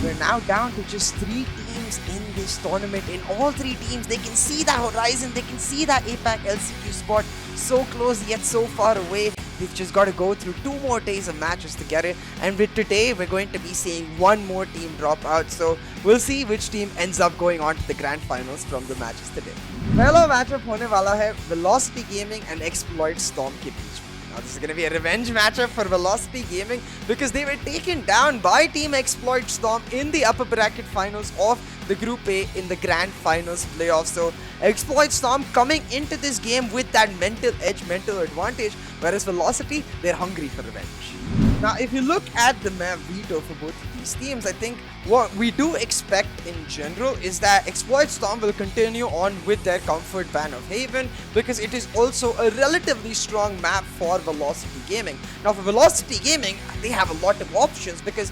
We're now down to just 3 teams in this tournament. In all 3 teams, they can see that horizon, they can see that APAC LCQ spot so close yet so far away. They've just got to go through 2 more days of matches to get it. And with today, we're going to be seeing 1 more team drop out. So we'll see which team ends up going on to the grand finals from the matches today. पहला matchup होने वाला है Velocity Gaming and Exploit Storm के बीच में. Now this is going to be a revenge matchup for Velocity Gaming because they were taken down by Team Exploit Storm in the upper bracket finals of the Group A in the Grand Finals playoffs. So Exploit Storm coming into this game with that mental edge, mental advantage, whereas Velocity, they're hungry for revenge. Now if you look at the Mavito for both of these teams, I think what we do expect in general is that Exploit Storm will continue on with their comfort ban of Haven because it is also a relatively strong map for Velocity Gaming. Now for Velocity Gaming, they have a lot of options because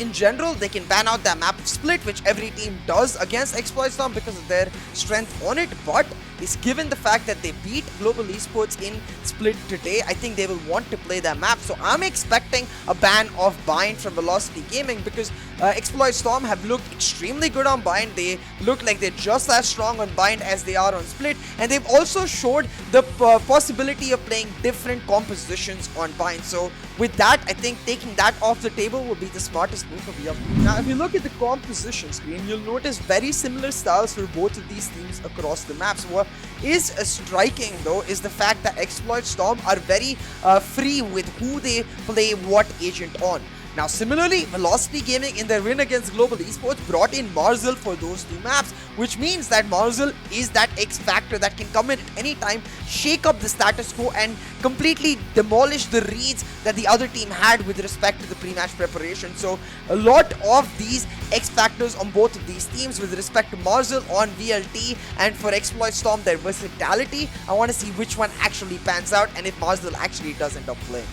in general they can ban out that map of Split, which every team does against Exploit Storm because of their strength on it, but is given the fact that they beat Global Esports in Split today, I think they will want to play that map. So I'm expecting a ban of Bind from Velocity Gaming because Exploit Storm have looked extremely good on Bind. They look like they're just as strong on Bind as they are on Split, and they've also showed the possibility of playing different compositions on Bind. So with that, I think taking that off the table will be the smartest move for VF. Now if you look at the composition screen, you'll notice very similar styles for both of these teams across the maps. What is striking though is the fact that Exploit Storm are very free with who they play what agent on. Now similarly, Velocity Gaming in their win against Global Esports brought in Marzel for those 2 maps, which means that Marzel is that X factor that can come in at any time, shake up the status quo and completely demolish the reads that the other team had with respect to the pre-match preparation. So a lot of these X factors on both of these teams with respect to Marzel on VLT and for Exploit Storm, their versatility. I want to see which one actually pans out and if Marzel actually does end up playing.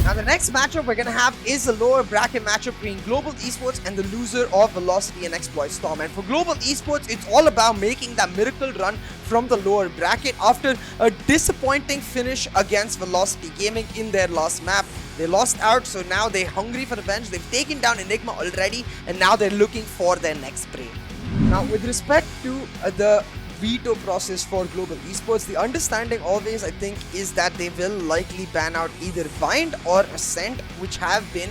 Now the next matchup we're going to have is a lower bracket matchup between Global Esports and the loser of Velocity and Exploit Storm. And for Global Esports, it's all about making that miracle run from the lower bracket after a disappointing finish against Velocity Gaming in their last map. They lost out, so now they're hungry for revenge. They've taken down Enigma already, and now they're looking for their next prey. Now with respect to the veto process for Global Esports, the understanding always, I think, is that they will likely ban out either Bind or Ascent, which have been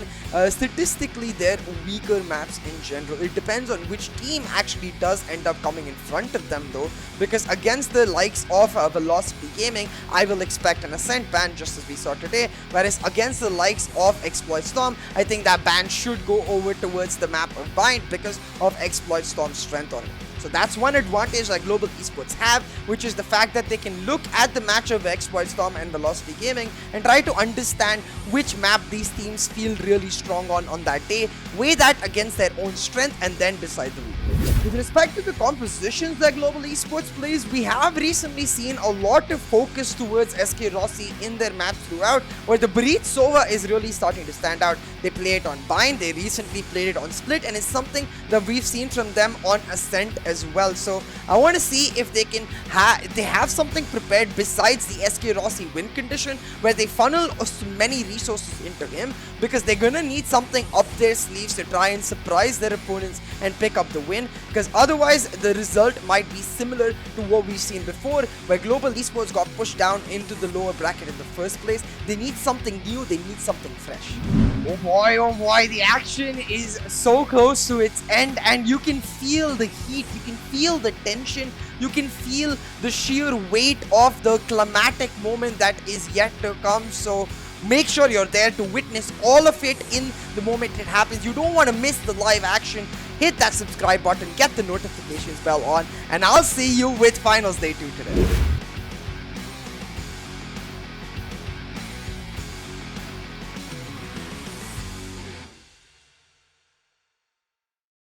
statistically their weaker maps in general. It depends on which team actually does end up coming in front of them though, because against the likes of Velocity Gaming, I will expect an Ascent ban just as we saw today, whereas against the likes of Exploit Storm, I think that ban should go over towards the map of Bind because of Exploit Storm's strength on it. So that's one advantage that Global Esports have, which is the fact that they can look at the match of Exploit Storm and Velocity Gaming and try to understand which map these teams feel really strong on that day, weigh that against their own strength, and then decide the route. With respect to the compositions that Global Esports plays, we have recently seen a lot of focus towards SK Rossi in their maps throughout, where the Breed Sova is really starting to stand out. They play it on Bind, they recently played it on Split, and it's something that we've seen from them on Ascent as well. So I want to see if they can have something prepared besides the SK Rossi win condition, where they funnel many resources into him, because they're gonna need something up their sleeves to try and surprise their opponents and pick up the win, because otherwise the result might be similar to what we've seen before, where Global Esports got pushed down into the lower bracket in the first place. They need something new, they need something fresh. Oh boy, the action is so close to its end, and you can feel the heat, you can feel the tension, you can feel the sheer weight of the climatic moment that is yet to come. So make sure you're there to witness all of it in the moment it happens. You don't want to miss the live action. Hit that subscribe button, get the notifications bell on, and I'll see you with Finals Day 2 today.